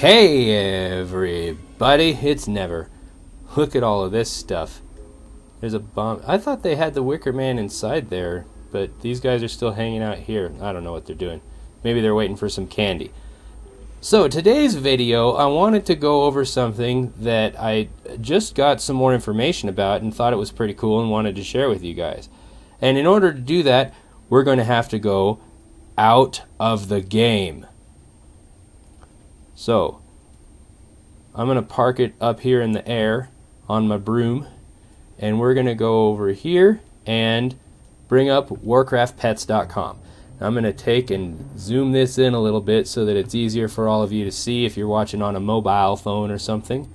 Hey everybody, it's Never. Look at all of this stuff. There's a bomb. I thought they had the Wicker Man inside there, but these guys are still hanging out here. I don't know what they're doing. Maybe they're waiting for some candy. So today's video, I wanted to go over something that I just got some more information about and thought it was pretty cool and wanted to share with you guys. And in order to do that, we're going to have to go out of the game. So, I'm going to park it up here in the air on my broom, and we're going to go over here and bring up warcraftpets.com. I'm going to take and zoom this in a little bit so that it's easier for all of you to see if you're watching on a mobile phone or something.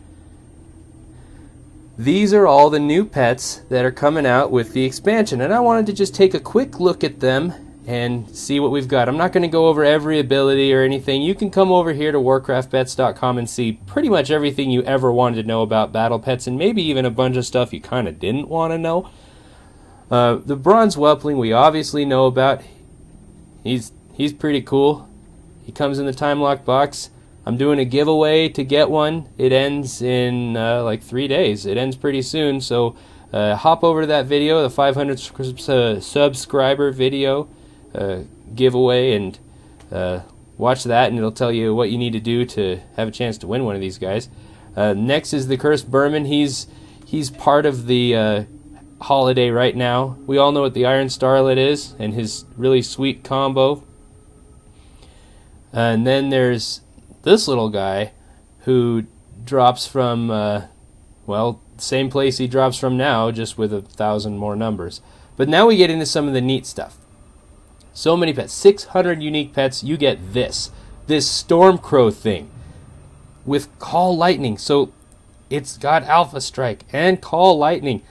These are all the new pets that are coming out with the expansion, and I wanted to just take a quick look at them and see what we've got. I'm not going to go over every ability or anything. You can come over here to warcraftpets.com and see pretty much everything you ever wanted to know about battle pets, and maybe even a bunch of stuff you kind of didn't want to know. The bronze whelpling we obviously know about. He's pretty cool. He comes in the time lock box. I'm doing a giveaway to get one. It ends in like 3 days. It ends pretty soon, so hop over to that video, the 500 subscriber video giveaway, and watch that, and it'll tell you what you need to do to have a chance to win one of these guys. Next is the Curseberman. He's part of the holiday right now. We all know what the Iron Starlette is and his really sweet combo. And then there's this little guy who drops from well, same place he drops from now, just with 1,000 more numbers. But now we get into some of the neat stuff. So many pets, 600 unique pets. You get this Stormcrow thing with Call Lightning. So it's got Alpha Strike and Call Lightning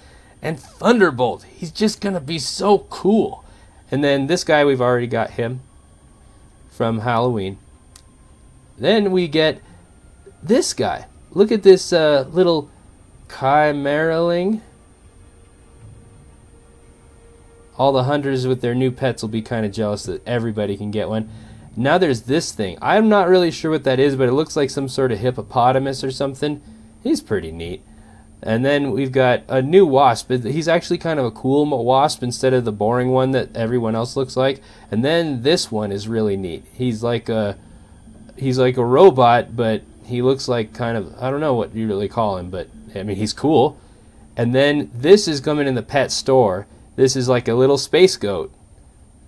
and Thunderbolt. He's just gonna be so cool. And then this guy, we've already got him from Halloween. Then we get this guy. Look at this little Chimeraling. All the hunters with their new pets will be kind of jealous that everybody can get one. Now there's this thing. I'm not really sure what that is, but it looks like some sort of hippopotamus or something. He's pretty neat. And then we've got a new wasp. He's actually kind of a cool wasp instead of the boring one that everyone else looks like. And then this one is really neat. He's like a robot, but he looks like kind of, I don't know what you really call him, but I mean, he's cool. And then this is coming in the pet store. This is like a little space goat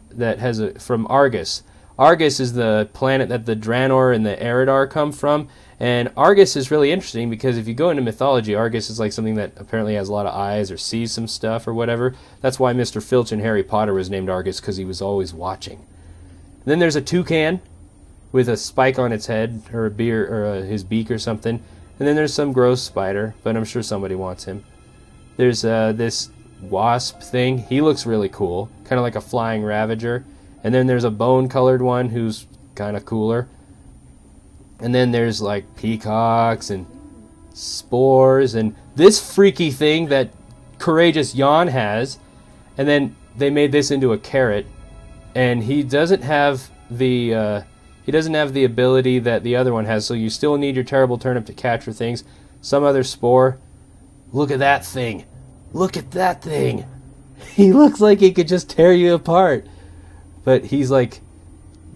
that has from Argus. Argus is the planet that the Draenor and the Eridar come from. And Argus is really interesting because if you go into mythology, Argus is like something that apparently has a lot of eyes or sees some stuff or whatever. That's why Mr. Filch in Harry Potter was named Argus, because he was always watching. And then there's a toucan with a spike on its head, or a beard, or his beak or something. And then there's some gross spider, but I'm sure somebody wants him. There's this wasp thing. He looks really cool, kind of like a flying ravager. And then there's a bone-colored one who's kind of cooler. And then there's like peacocks and spores and this freaky thing that Courageous Yawn has. And then they made this into a carrot, and he doesn't have the ability that the other one has, so you still need your terrible turnip to capture things. Some other spore. Look at that thing. Look at that thing. He looks like he could just tear you apart. But he's like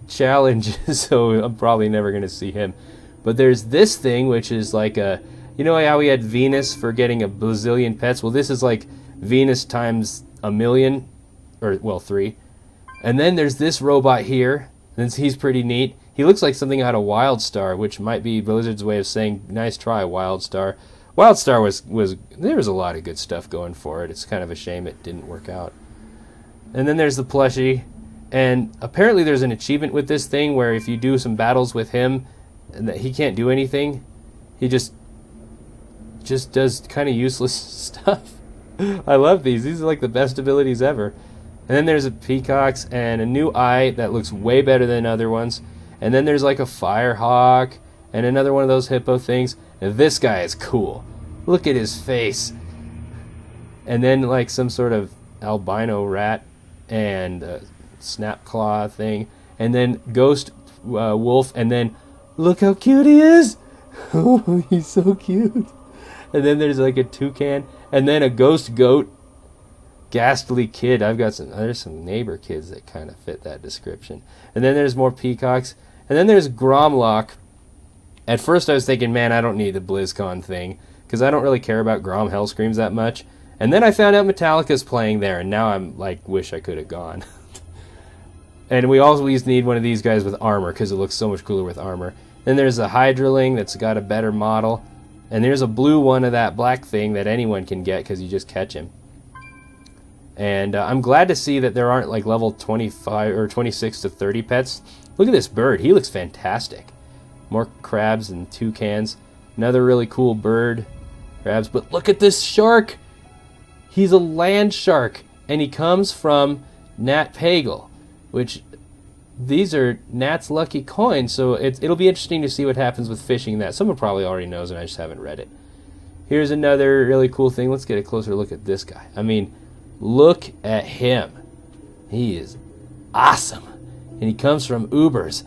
challenge, so I'm probably never going to see him. But there's this thing, which is like a, you know how we had Venus for getting a bazillion pets? Well, this is like Venus times a million, or well, 3. And then there's this robot here, and he's pretty neat. He looks like something out of Wildstar, which might be Blizzard's way of saying, nice try, Wildstar. Wildstar was there was a lot of good stuff going for it. It's kind of a shame it didn't work out. And then there's the Plushy. And apparently there's an achievement with this thing where if you do some battles with him, and that he can't do anything. He just does kind of useless stuff. I love these. These are like the best abilities ever. And then there's a peacocks and a new eye that looks way better than other ones. And then there's like a firehawk and another one of those hippo things. And this guy is cool. Look at his face. And then like some sort of albino rat and Snapclaw thing, and then Ghost Wolf, and then look how cute he is. Oh, he's so cute. And then there's like a toucan, and then a ghost goat. Ghastly kid. There's some neighbor kids that kind of fit that description. And then there's more peacocks. And then there's Gromlock. At first I was thinking, man, I don't need the BlizzCon thing, because I don't really care about Grom Hellscreams that much. And then I found out Metallica's playing there, and now I'm like, wish I could have gone. And we always need one of these guys with armor, because it looks so much cooler with armor. Then there's a Hydraling that's got a better model. And there's a blue one of that black thing that anyone can get, because you just catch him. And I'm glad to see that there aren't like level 25 or 26 to 30 pets. Look at this bird. He looks fantastic. More crabs and toucans. Another really cool bird. Crabs. But look at this shark. He's a land shark. And he comes from Nat Pagal, which these are Nat's lucky coins. So it'll be interesting to see what happens with fishing that. Someone probably already knows and I just haven't read it. Here's another really cool thing. Let's get a closer look at this guy. I mean, look at him. He is awesome. And he comes from Ubers.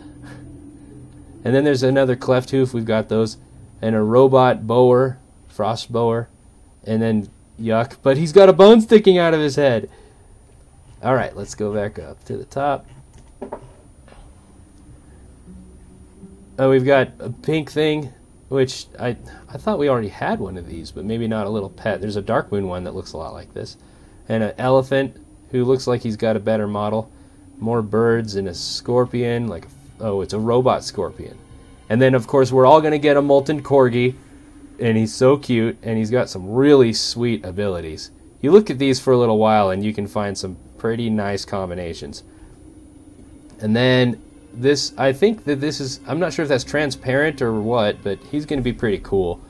And then there's another cleft hoof. We've got those. And a robot bower. Frost bower. And then yuck. But he's got a bone sticking out of his head. Alright, let's go back up to the top. Oh, we've got a pink thing, which I thought we already had one of these, but maybe not a little pet. There's a Dark Moon one that looks a lot like this. And an elephant who looks like he's got a better model. More birds and a scorpion. Oh, it's a robot scorpion. And then, of course, we're all going to get a Molten Corgi. And he's so cute. And he's got some really sweet abilities. You look at these for a little while and you can find some pretty nice combinations. And then this, I think that this is, I'm not sure if that's transparent or what, but he's going to be pretty cool.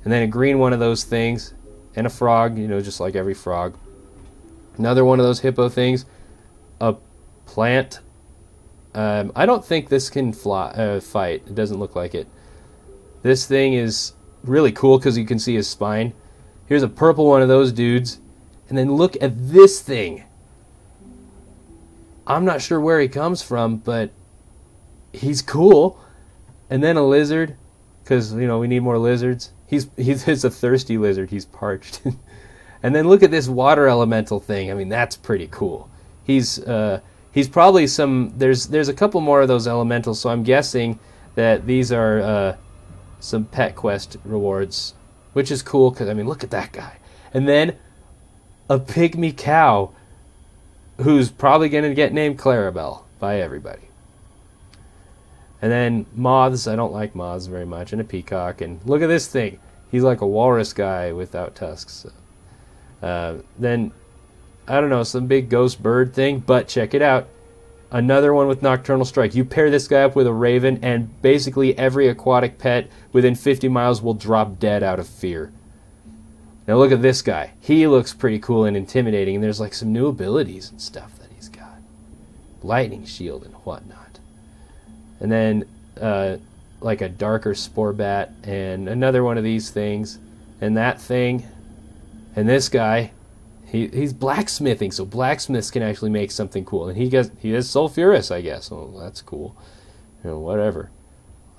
And then a green one of those things. And a frog, you know, just like every frog. Another one of those hippo things. A plant. I don't think this can fight. It doesn't look like it. This thing is really cool because you can see his spine. Here's a purple one of those dudes. And then look at this thing. I'm not sure where he comes from, but he's cool. And then a lizard, because, you know, we need more lizards. He's a thirsty lizard. He's parched. And then look at this water elemental thing. I mean, that's pretty cool. He's probably some. There's a couple more of those elementals, so I'm guessing that these are some pet quest rewards, which is cool because I mean, look at that guy. And then a pygmy cow, who's probably going to get named Clarabelle by everybody. And then moths. I don't like moths very much, and a peacock. And look at this thing. He's like a walrus guy without tusks. So. Then, I don't know, some big ghost bird thing, but check it out. Another one with Nocturnal Strike. You pair this guy up with a raven, and basically every aquatic pet within 50 miles will drop dead out of fear. Now look at this guy. He looks pretty cool and intimidating, and there's like some new abilities and stuff that he's got. Lightning shield and whatnot. And then, like a darker spore bat, and another one of these things, and that thing. And this guy, he's blacksmithing, so blacksmiths can actually make something cool. And he is sulfurous, I guess. Oh, that's cool. You know, whatever.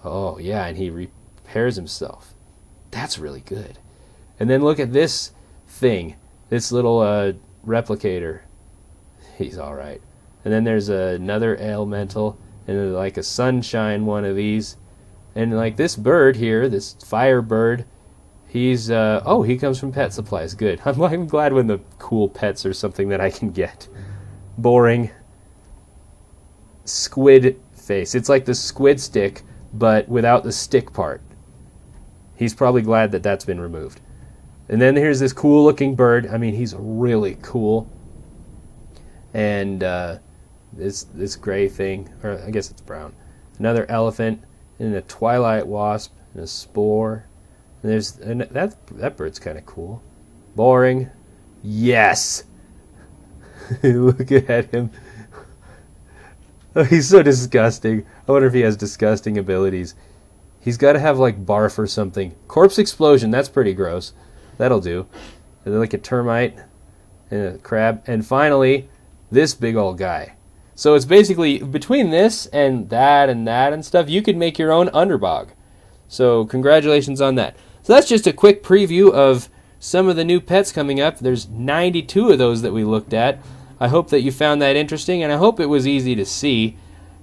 Oh, yeah, and he repairs himself. That's really good. And then look at this thing, this little replicator. He's all right. And then there's another elemental, and then like a sunshine one of these. And like this bird here, this fire bird, he's, oh, he comes from Pet Supplies. Good. I'm glad when the cool pets are something that I can get. Boring. Squid face. It's like the squid stick, but without the stick part. He's probably glad that that's been removed. And then here's this cool looking bird. I mean, he's really cool. And this gray thing, or I guess it's brown. Another elephant, and a twilight wasp, and a spore. And that bird's kind of cool. Boring. Yes. Look at him. Oh, he's so disgusting. I wonder if he has disgusting abilities. He's got to have like barf or something. Corpse explosion. That's pretty gross. That'll do. And then like a termite and a crab, and finally this big old guy. So it's basically between this and that and stuff. You could make your own underbog. So congratulations on that. So that's just a quick preview of some of the new pets coming up. There's 92 of those that we looked at. I hope that you found that interesting, and I hope it was easy to see.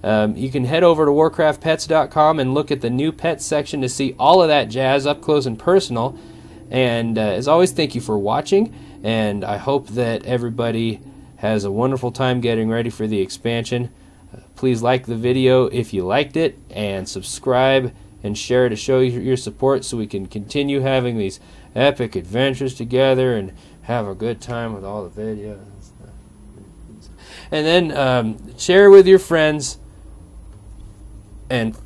You can head over to warcraftpets.com and look at the new pets section to see all of that jazz up close and personal. And as always, thank you for watching, and I hope that everybody has a wonderful time getting ready for the expansion. Please like the video if you liked it, and subscribe and share to show your support so we can continue having these epic adventures together and have a good time with all the videos. And then share with your friends, and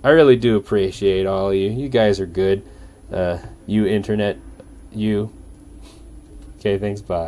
I really do appreciate all of you. You guys are good. You internet, you. Okay, thanks, bye.